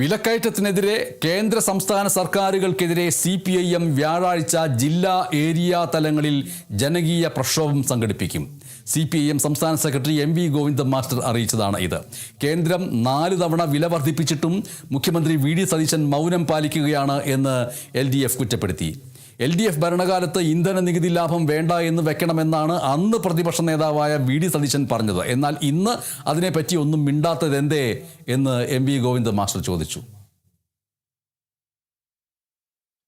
വിലക്കയറ്റത്തിനെതിരെ കേന്ദ്ര സംസ്ഥാന സർക്കാരുകൾക്കെതിരെ CPIM വ്യാഴാഴ്ച ജില്ലാ ഏരിയ തലങ്ങളിൽ ജനകീയ പ്രക്ഷോഭം സംഘടിപ്പിക്കും. CPIM സംസ്ഥാന സെക്രട്ടറി MV ഗോവിന്ദൻ മാസ്റ്റർ അറിയിച്ചതാണ് ഇത്. കേന്ദ്രം 4 തവണ വില വർദ്ധിപ്പിച്ചിട്ടും മുഖ്യമന്ത്രി VD സതീശൻ മൗനം പാലിക്കുകയാണ് എന്ന് LDF കുറ്റപ്പെടുത്തി. LDF ഭരണകാലത്ത് ഇന്ധന നികുതി ലാഭം വേണ്ട എന്ന് വെക്കണമെന്നാണ് അന്ന് പ്രതിപക്ഷ നേതാവായ VD സതീശൻ പറഞ്ഞത്. എന്നാൽ ഇന്ന് അതിനെപ്പറ്റി ഒന്നും മിണ്ടാത്തതെന്തേ എന്ന് MV ഗോവിന്ദൻ മാസ്റ്റർ ചോദിച്ചു.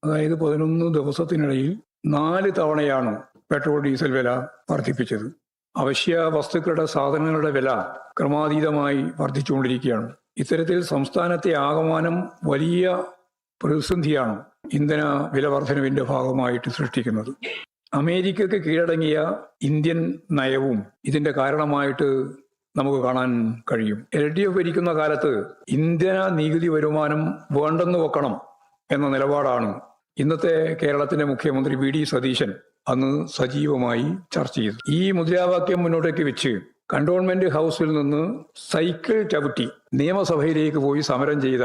അതായത് 11 ദിവസത്തിനിടയിൽ 4 തവണയാണ് പെട്രോൾ ഡീസൽ വില വർദ്ധിപ്പിച്ചത്. അവശ്യ വസ്തുക്കളുടെ സാധനങ്ങളുടെ വില ക്രമാതീതമായി വർദ്ധിച്ചുകൊണ്ടിരിക്കുകയാണ്. ഇത്തരത്തിൽ സംസ്ഥാനത്തെ ആകമാനം വലിയ പ്രതിസന്ധിയാണ് ഇന്ധന വില വർധനവിന്റെ ഭാഗമായിട്ട് സൃഷ്ടിക്കുന്നത്. അമേരിക്കക്ക് കീഴടങ്ങിയ ഇന്ത്യൻ നയവും ഇതിന്റെ കാരണമായിട്ട് നമുക്ക് കാണാൻ കഴിയും. LDF ഭരിക്കുന്ന കാലത്ത് ഇന്ധന നികുതി വരുമാനം വേണ്ടെന്ന് വെക്കണം എന്ന നിലപാടാണ് ഇന്നത്തെ കേരളത്തിന്റെ മുഖ്യമന്ത്രി VD സതീശൻ അന്ന് സജീവമായി ചർച്ച ചെയ്തു. ഈ മുദ്രാവാക്യം മുന്നോട്ടേക്ക് വെച്ച് കണ്ടോൺമെന്റ് ഹൗസിൽ നിന്ന് സൈക്കിൾ ചവിട്ടി നിയമസഭയിലേക്ക് പോയി സമരം ചെയ്ത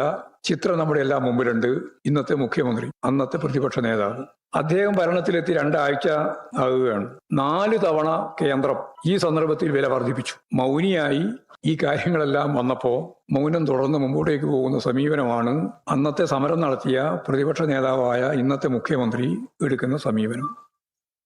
ചിത്രം നമ്മുടെ എല്ലാം മുമ്പിലുണ്ട്. ഇന്നത്തെ മുഖ്യമന്ത്രി, അന്നത്തെ പ്രതിപക്ഷ നേതാവ്, അദ്ദേഹം ഭരണത്തിലെത്തി 2 ആഴ്ച ആകുകയാണ്. 4 തവണ കേന്ദ്രം ഈ സന്ദർഭത്തിൽ വില വർദ്ധിപ്പിച്ചു. മൗനിയായി ഈ കാര്യങ്ങളെല്ലാം വന്നപ്പോൾ മൗനം തുടർന്ന് മുമ്പോട്ടേക്ക് പോകുന്ന സമീപനമാണ് അന്നത്തെ സമരം നടത്തിയ പ്രതിപക്ഷ നേതാവായ ഇന്നത്തെ മുഖ്യമന്ത്രി എടുക്കുന്ന സമീപനം.